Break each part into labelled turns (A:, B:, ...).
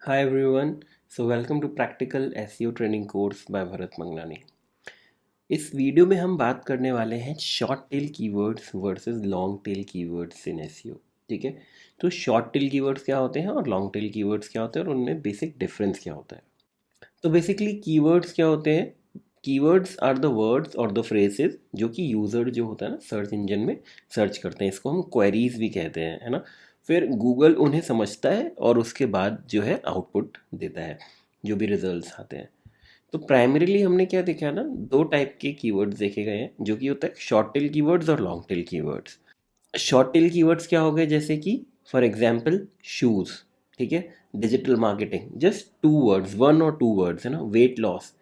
A: Hi everyone. Welcome to Practical SEO Training Course by Bharat Mangalani. इस video में हम बात करने वाले हैं short tail keywords versus long tail keywords in SEO. ठीक है, तो शॉर्ट टेल कीवर्ड्स क्या होते हैं और लॉन्ग टेल कीवर्ड्स क्या होते हैं और उनमें बेसिक डिफरेंस क्या होता है। तो बेसिकली कीवर्ड्स क्या होते हैं? कीवर्ड्स आर द वर्ड्स और द फ्रेजेस जो कि यूज़र जो होता है ना सर्च इंजन में सर्च करते हैं, इसको हम क्वेरीज भी कहते हैं, है ना। फिर गूगल उन्हें समझता है और उसके बाद जो है आउटपुट देता है, जो भी रिजल्ट्स आते हैं। तो प्राइमरीली हमने क्या देखा ना, दो टाइप के कीवर्ड्स देखे गए हैं, जो कि होता है शॉर्ट टेल कीवर्ड्स और long tail keywords. Short tail keywords क्या हो गए, जैसे कि फॉर एग्जांपल शूज़। ठीक है, digital marketing, just two words, one और टू वर्ड्स, है ना। Weight loss,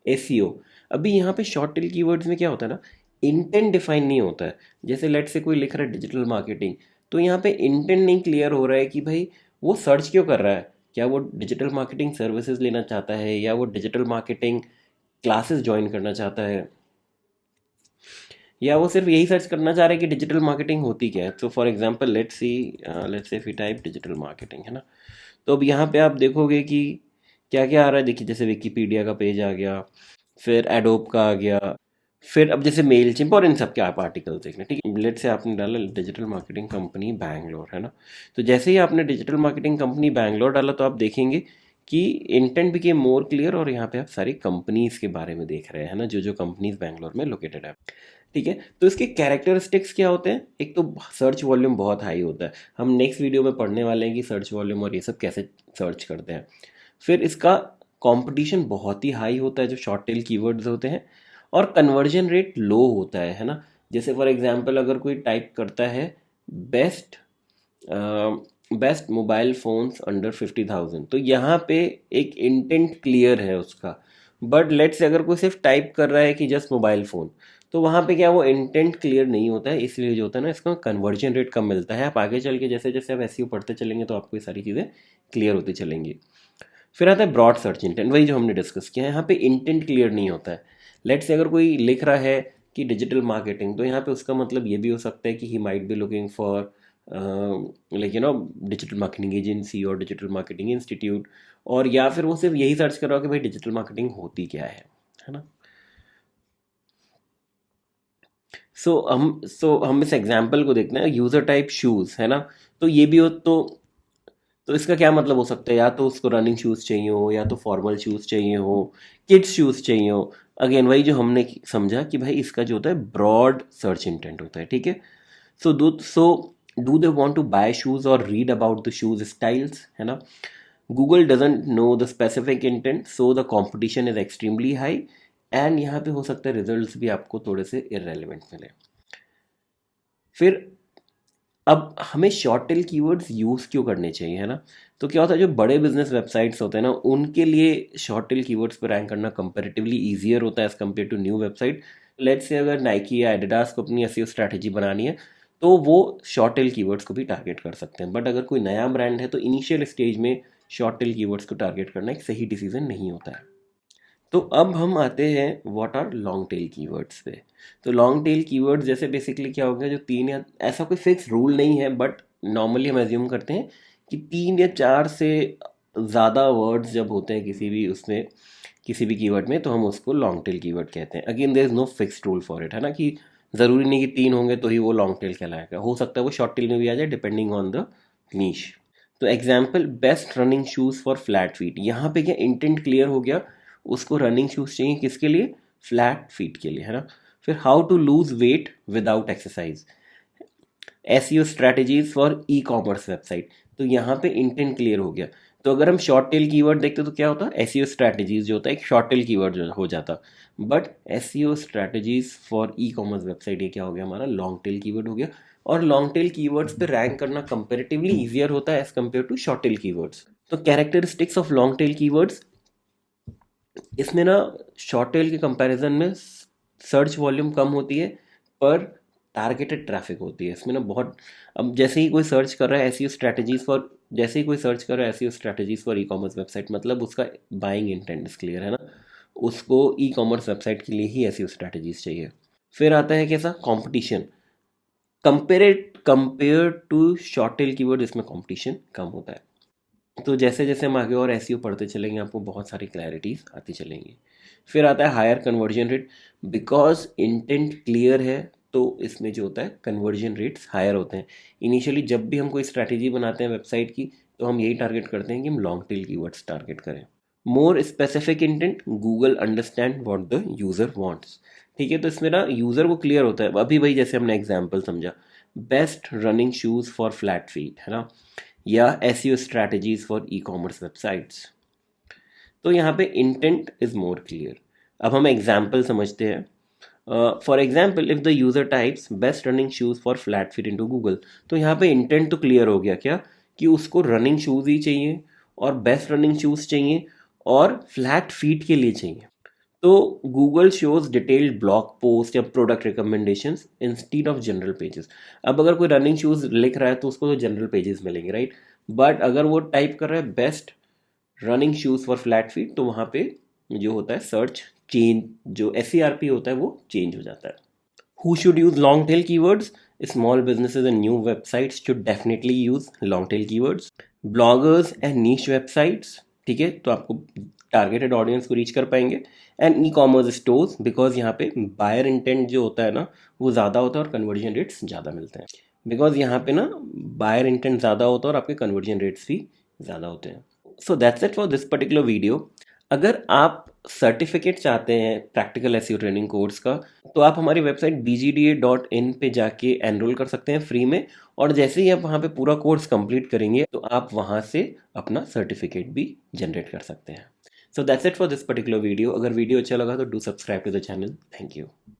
A: SEO. अभी यहाँ पे शॉर्ट टेल कीवर्ड्स में क्या होता है ना, इंटेंट डिफाइन नहीं होता है। जैसे लेट से कोई लिख रहा है डिजिटल मार्केटिंग, तो यहाँ पे इंटेंट नहीं क्लियर हो रहा है कि भाई वो सर्च क्यों कर रहा है। क्या वो डिजिटल मार्केटिंग सर्विसेज लेना चाहता है या वो डिजिटल मार्केटिंग क्लासेस ज्वाइन करना चाहता है, या वो सिर्फ यही सर्च करना चाह रहे हैं कि डिजिटल मार्केटिंग होती क्या है। तो for example let's say if you type digital marketing, है ना। तो अब यहाँ पे आप देखोगे कि क्या क्या आ रहा है। देखिए, जैसे विकीपीडिया का पेज आ गया, फिर एडोब का आ गया, फिर अब जैसे मेल चिंप और इन सब के आप आर्टिकल देख लें। ठीक है, लेट से आपने डाला डिजिटल मार्केटिंग कंपनी बैंगलोर, है ना। तो जैसे ही आपने डिजिटल मार्केटिंग कंपनी बैंगलोर डाला तो आप देखेंगे कि इंटेंट बिकेम मोर क्लियर और यहाँ पे आप सारी कंपनीज के बारे में देख रहे हैं, ना, जो जो कंपनीज बैंगलोर में लोकेटेड है। ठीक है, तो इसके कैरेक्टरिस्टिक्स क्या होते हैं? एक तो सर्च वॉल्यूम बहुत हाई होता है, हम नेक्स्ट वीडियो में पढ़ने वाले हैं कि सर्च वॉल्यूम और ये सब कैसे सर्च करते हैं। फिर इसका कंपटीशन बहुत ही हाई होता है, जो शॉर्ट टेल कीवर्ड्स होते हैं। और कन्वर्जन रेट लो होता है ना। जैसे फॉर एग्जांपल अगर कोई टाइप करता है best best mobile phones under 50,000, तो यहाँ पे एक इंटेंट क्लियर है उसका। बट लेट से अगर कोई सिर्फ टाइप कर रहा है कि जस्ट मोबाइल फ़ोन, तो वहाँ पे क्या वो इंटेंट क्लियर नहीं होता है, इसलिए जो होता है ना इसका कन्वर्जन रेट कम मिलता है। आप आगे चल के जैसे जैसे आप एसईओ पढ़ते चलेंगे तो आपको ये सारी चीज़ें क्लियर होती चलेंगी। फिर आता है ब्रॉड सर्च इंटेंट, वही जो हमने डिस्कस किया है। यहाँ पे इंटेंट क्लियर नहीं होता है। लेट से अगर कोई लिख रहा है कि डिजिटल मार्केटिंग, तो यहाँ पे उसका मतलब ये भी हो सकता है कि he might be looking for like digital marketing agency और डिजिटल मार्केटिंग इंस्टीट्यूट, और या फिर वो सिर्फ यही सर्च कर रहा हो कि भाई डिजिटल मार्केटिंग होती क्या है ना। सो हम इस एग्जाम्पल को देखते हैं, यूज़र टाइप शूज़, है ना। तो ये भी हो तो इसका क्या मतलब हो सकता है, या तो उसको रनिंग शूज़ चाहिए हो, या तो फॉर्मल शूज़ चाहिए हो, किड्स शूज़ चाहिए हो। अगेन वही जो हमने समझा कि भाई इसका जो होता है ब्रॉड सर्च इंटेंट होता है। ठीक है, so do they want to buy shoes और read about the shoes styles, है ना। Google doesn't know the specific intent, so the competition is extremely high. And यहाँ पे हो सकता है रिजल्ट्स भी आपको थोड़े से इररेलेवेंट मिले। फिर अब हमें शॉर्ट टेल कीवर्ड्स यूज़ क्यों करने चाहिए, है ना। तो क्या होता है, जो बड़े बिजनेस वेबसाइट्स होते हैं ना, उनके लिए शॉर्ट टेल कीवर्ड्स पर रैंक करना कंपैरेटिवली ईजियर होता है as compare to new website. Let's say अगर नाइकी या एडिडास को अपनी एसईओ स्ट्रैटेजी बनानी है, तो वो शॉर्ट टेल कीवर्ड्स को भी टारगेट कर सकते हैं। बट अगर कोई नया ब्रांड है तो इनिशियल स्टेज में शॉर्ट टेल कीवर्ड्स को टारगेट करना एक सही डिसीजन नहीं होता है। तो अब हम आते हैं what are long tail keywords पे। तो लॉन्ग टेल कीवर्ड्स जैसे बेसिकली क्या हो गया, जो तीन या ऐसा कोई फिक्स रूल नहीं है, बट नॉर्मली हम एज्यूम करते हैं कि तीन या चार से ज़्यादा वर्ड्स जब होते हैं किसी भी उसमें, किसी भी कीवर्ड में, तो हम उसको लॉन्ग टेल कीवर्ड कहते हैं। Again there is no fixed rule for it, है ना, कि ज़रूरी नहीं कि तीन होंगे तो ही वो लॉन्ग टेल कहलाएगा, हो सकता है वो शॉर्ट टेल में भी आ जाए डिपेंडिंग ऑन द नीश। तो example best running shoes for flat feet, यहाँ पे क्या इंटेंट क्लियर हो गया, उसको रनिंग शूज़ चाहिए किसके लिए, फ्लैट फीट के लिए, है ना। फिर how to lose weight without exercise, SEO strategies for e commerce website, तो यहाँ पे इंटेंट क्लियर हो गया। तो अगर हम शॉर्ट टेल कीवर्ड देखते तो क्या होता, एसईओ स्ट्रैटेजीज जो होता है एक शॉर्ट टेल कीवर्ड जो हो जाता। But SEO strategies for e commerce website ये क्या हो गया, हमारा लॉन्ग टेल कीवर्ड हो गया। और लॉन्ग टेल कीवर्ड्स पे रैंक करना कंपेरेटिवली ईजियर होता है as compare to short tail keywords. तो characteristics of long tail keywords, इसमें ना शॉर्ट टेल के कंपैरिजन में सर्च वॉल्यूम कम होती है, पर टारगेटेड ट्रैफिक होती है इसमें ना बहुत। अब जैसे ही कोई सर्च कर रहा है एसईओ स्ट्रैटेजीज फॉर, जैसे ही कोई सर्च कर रहा है SEO strategies for e commerce website, मतलब उसका बाइंग इंटेंट इज क्लियर, है ना। उसको ई कॉमर्स वेबसाइट के लिए ही एसईओ स्ट्रैटेजीज चाहिए। फिर आता है कैसा competition, compare to short tail keyword, इसमें कंपटीशन कम होता है। तो जैसे जैसे हम आगे और एसईओ पढ़ते चलेंगे आपको बहुत सारी क्लैरिटीज आती चलेंगी। फिर आता है higher conversion rate. Because intent clear है तो इसमें जो होता है कन्वर्जन रेट्स हायर होते हैं। इनिशियली जब भी हम कोई स्ट्रैटेजी बनाते हैं वेबसाइट की तो हम यही टारगेट करते हैं कि हम लॉन्ग टेल कीवर्ड्स टारगेट करें। More specific intent, Google understand what the user wants. ठीक है, तो इसमें ना यूज़र को क्लियर होता है। अभी वही जैसे हमने एग्जाम्पल समझा, best running shoes for flat feet, है ना, या SEO strategies for e commerce websites. तो यहाँ पे इंटेंट इज मोर क्लियर। अब हम एग्जाम्पल समझते हैं। For example, if the user types best running shoes for flat feet into Google, तो यहाँ पे इंटेंट तो क्लियर हो गया क्या, कि उसको रनिंग शूज ही चाहिए और बेस्ट रनिंग शूज चाहिए और फ्लैट फीट के लिए चाहिए। तो Google shows detailed blog post या product recommendations instead of general pages. अब अगर कोई रनिंग शूज लिख रहा है तो उसको तो जनरल पेजेस मिलेंगे, राइट। बट अगर वो टाइप कर रहा है best running shoes for flat feet, तो वहाँ पे जो होता है सर्च चेंज, जो SERP होता है वो चेंज हो जाता है। Who should use long tail keywords? Small businesses and new websites should definitely use long tail keywords. Bloggers and niche websites, ठीक है, तो आपको टारगेटेड ऑडियंस को रीच कर पाएंगे। And e commerce stores, because यहाँ पे बायर इंटेंट जो होता है ना वो ज़्यादा होता है और कन्वर्जन रेट्स ज़्यादा मिलते हैं। बिकॉज यहाँ पे ना बायर इंटेंट ज़्यादा होता है और आपके कन्वर्जन रेट्स भी ज़्यादा होते हैं। So that's it for this particular video. अगर आप सर्टिफिकेट चाहते हैं प्रैक्टिकल एसईओ ट्रेनिंग कोर्स का, तो आप हमारी वेबसाइट bgda.in पे जाके एनरोल कर सकते हैं फ्री में। और जैसे ही आप वहाँ पे पूरा कोर्स कंप्लीट करेंगे तो आप वहाँ से अपना सर्टिफिकेट भी जनरेट कर सकते हैं। So that's it for this particular video. अगर वीडियो अच्छा लगा तो do subscribe to the channel. Thank you.